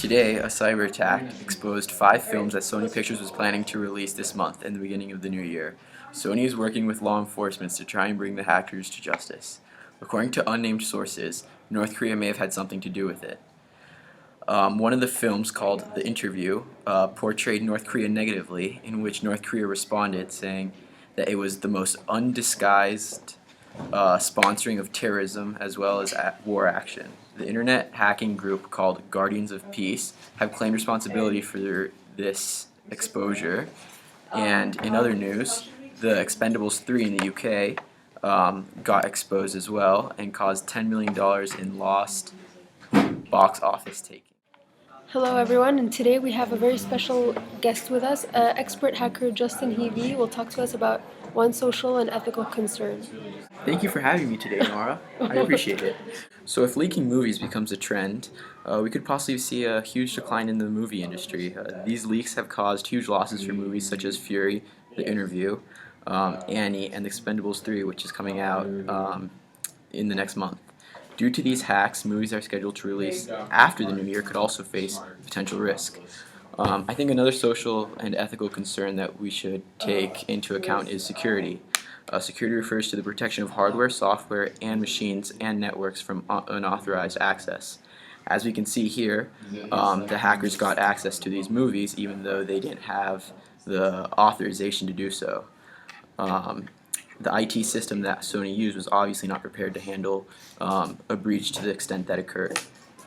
Today, a cyber attack exposed 5 films that Sony Pictures was planning to release this month and the beginning of the new year. Sony is working with law enforcement to try and bring the hackers to justice. According to unnamed sources, North Korea may have had something to do with it. One of the films, called The Interview, portrayed North Korea negatively, in which North Korea responded saying that it was the most undisguised sponsoring of terrorism as well as war action. The internet hacking group called Guardians of Peace have claimed responsibility for this exposure. And in other news, the Expendables 3 in the UK got exposed as well and caused $10 million in lost box office taking. Hello everyone, and today we have a very special guest with us. Expert hacker Justin Heavey will talk to us about one social and ethical concern. Thank you for having me today, Nora. I appreciate it. So if leaking movies becomes a trend, we could possibly see a huge decline in the movie industry. These leaks have caused huge losses for movies such as Fury, The Interview, Annie, and Expendables 3, which is coming out in the next month. Due to these hacks, movies are scheduled to release after the new year could also face potential risk. I think another social and ethical concern that we should take into account is security. Security refers to the protection of hardware, software, and machines and networks from unauthorized access. As we can see here, the hackers got access to these movies even though they didn't have the authorization to do so. The IT system that Sony used was obviously not prepared to handle a breach to the extent that occurred.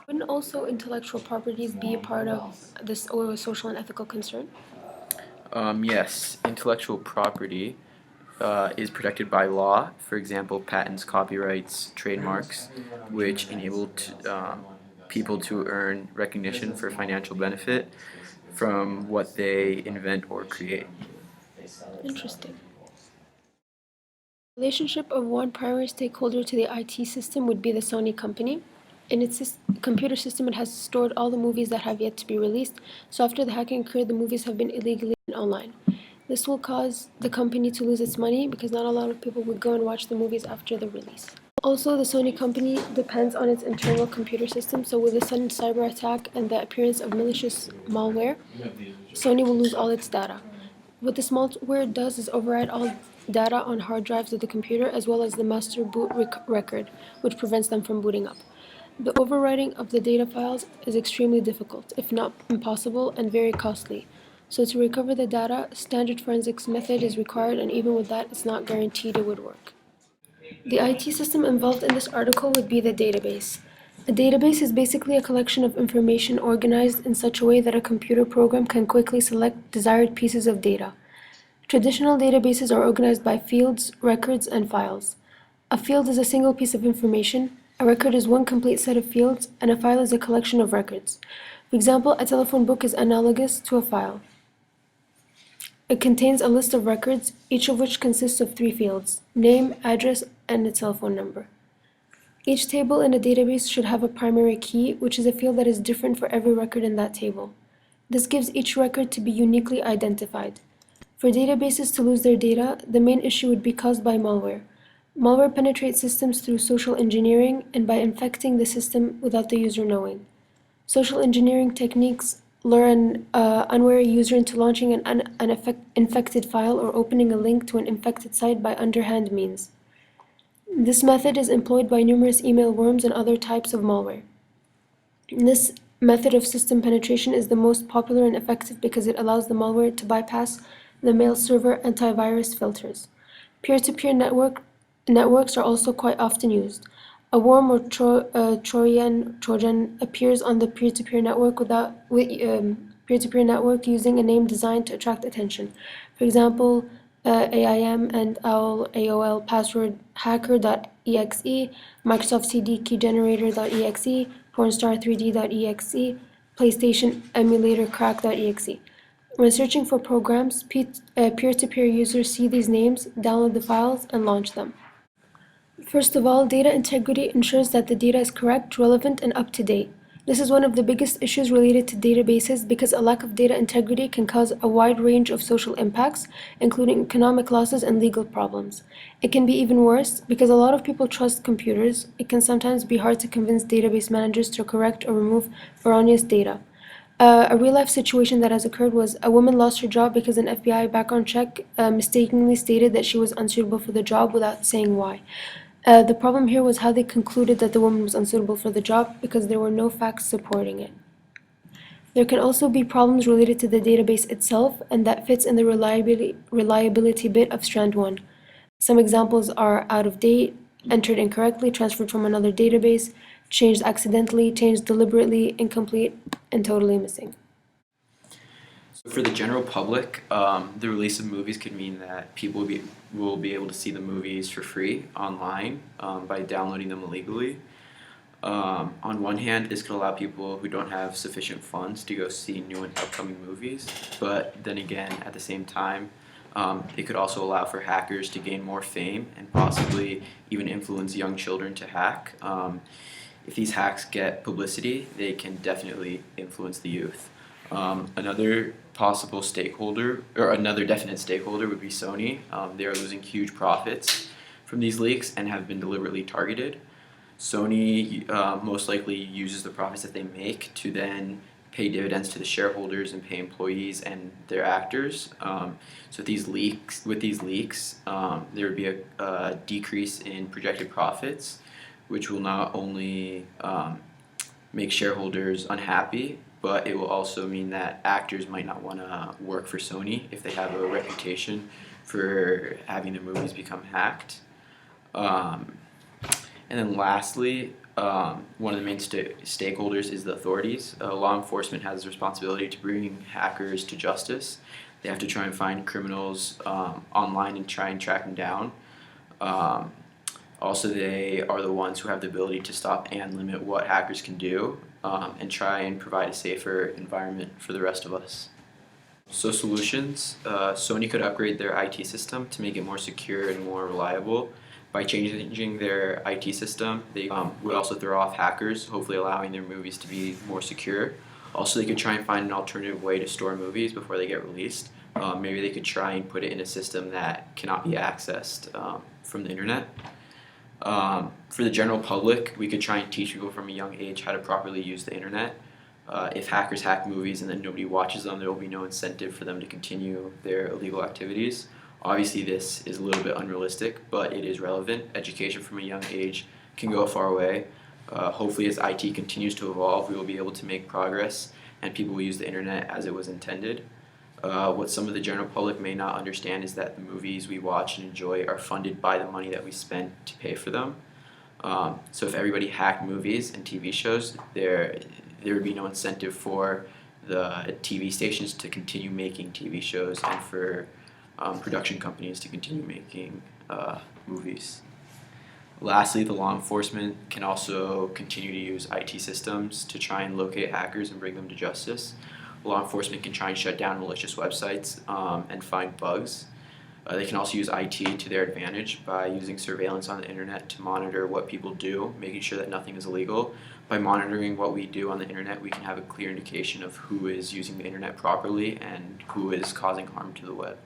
Wouldn't also intellectual properties be a part of this social and ethical concern? Yes, intellectual property is protected by law. For example, patents, copyrights, trademarks, which enable people to earn recognition for financial benefit from what they invent or create. Interesting. The relationship of one primary stakeholder to the IT system would be the Sony company. In its computer system, it has stored all the movies that have yet to be released, so after the hacking occurred, the movies have been illegally online. This will cause the company to lose its money because not a lot of people would go and watch the movies after the release. Also, the Sony company depends on its internal computer system, so with the sudden cyber attack and the appearance of malicious malware, Sony will lose all its data. What this malware does is override all data on hard drives of the computer as well as the master boot record, which prevents them from booting up. The overwriting of the data files is extremely difficult, if not impossible, and very costly. So to recover the data, standard forensics method is required, and even with that, it's not guaranteed it would work. The IT system involved in this article would be the database. A database is basically a collection of information organized in such a way that a computer program can quickly select desired pieces of data. Traditional databases are organized by fields, records, and files. A field is a single piece of information, a record is one complete set of fields, and a file is a collection of records. For example, a telephone book is analogous to a file. It contains a list of records, each of which consists of 3 fields: name, address, and a telephone number. Each table in a database should have a primary key, which is a field that is different for every record in that table. This gives each record to be uniquely identified. For databases to lose their data, the main issue would be caused by malware. Malware penetrates systems through social engineering and by infecting the system without the user knowing. Social engineering techniques lure an unwary user into launching an infected file or opening a link to an infected site by underhand means. This method is employed by numerous email worms and other types of malware. This method of system penetration is the most popular and effective because it allows the malware to bypass the mail server antivirus filters. Peer-to-peer networks are also quite often used. A worm or Trojan appears on the peer-to-peer network using a name designed to attract attention. For example, AIM and AOL password hacker.exe, Microsoft CD keygenerator.exe, pornstar3d.exe, PlayStation emulator crack.exe. When searching for programs, peer-to-peer users see these names, download the files, and launch them. First of all, data integrity ensures that the data is correct, relevant, and up to date. This is one of the biggest issues related to databases because a lack of data integrity can cause a wide range of social impacts, including economic losses and legal problems. It can be even worse because a lot of people trust computers. It can sometimes be hard to convince database managers to correct or remove erroneous data. A real life situation that has occurred was a woman lost her job because an FBI background check mistakenly stated that she was unsuitable for the job without saying why. The problem here was how they concluded that the woman was unsuitable for the job because there were no facts supporting it. There can also be problems related to the database itself, and that fits in the reliability bit of strand 1. Some examples are out of date, entered incorrectly, transferred from another database, changed accidentally, changed deliberately, incomplete, and totally missing. So for the general public, the release of movies could mean that people will be able to see the movies for free online by downloading them illegally. On one hand, this could allow people who don't have sufficient funds to go see new and upcoming movies, but then again, at the same time, it could also allow for hackers to gain more fame and possibly even influence young children to hack. If these hacks get publicity, they can definitely influence the youth. Another possible stakeholder, or another definite stakeholder, would be Sony. They are losing huge profits from these leaks and have been deliberately targeted. Sony most likely uses the profits that they make to then pay dividends to the shareholders and pay employees and their actors. So with these leaks, there would be a decrease in projected profits, which will not only make shareholders unhappy, but it will also mean that actors might not want to work for Sony if they have a reputation for having their movies become hacked. And then lastly, one of the main stakeholders is the authorities. Law enforcement has the responsibility to bring hackers to justice. They have to try and find criminals online and try and track them down. Also, they are the ones who have the ability to stop and limit what hackers can do and try and provide a safer environment for the rest of us. So solutions, Sony could upgrade their IT system to make it more secure and more reliable. By changing their IT system, they would also throw off hackers, hopefully allowing their movies to be more secure. Also, they could try and find an alternative way to store movies before they get released. Maybe they could try and put it in a system that cannot be accessed from the internet. For the general public, we could try and teach people from a young age how to properly use the internet. If hackers hack movies and then nobody watches them, there will be no incentive for them to continue their illegal activities. Obviously, this is a little bit unrealistic, but it is relevant. Education from a young age can go a far way. Hopefully, as IT continues to evolve, we will be able to make progress and people will use the internet as it was intended. What some of the general public may not understand is that the movies we watch and enjoy are funded by the money that we spend to pay for them. So if everybody hacked movies and TV shows, there would be no incentive for the TV stations to continue making TV shows and for production companies to continue making movies. Lastly, the law enforcement can also continue to use IT systems to try and locate hackers and bring them to justice. Law enforcement can try and shut down malicious websites and find bugs. They can also use IT to their advantage by using surveillance on the internet to monitor what people do, making sure that nothing is illegal. By monitoring what we do on the internet, we can have a clear indication of who is using the internet properly and who is causing harm to the web.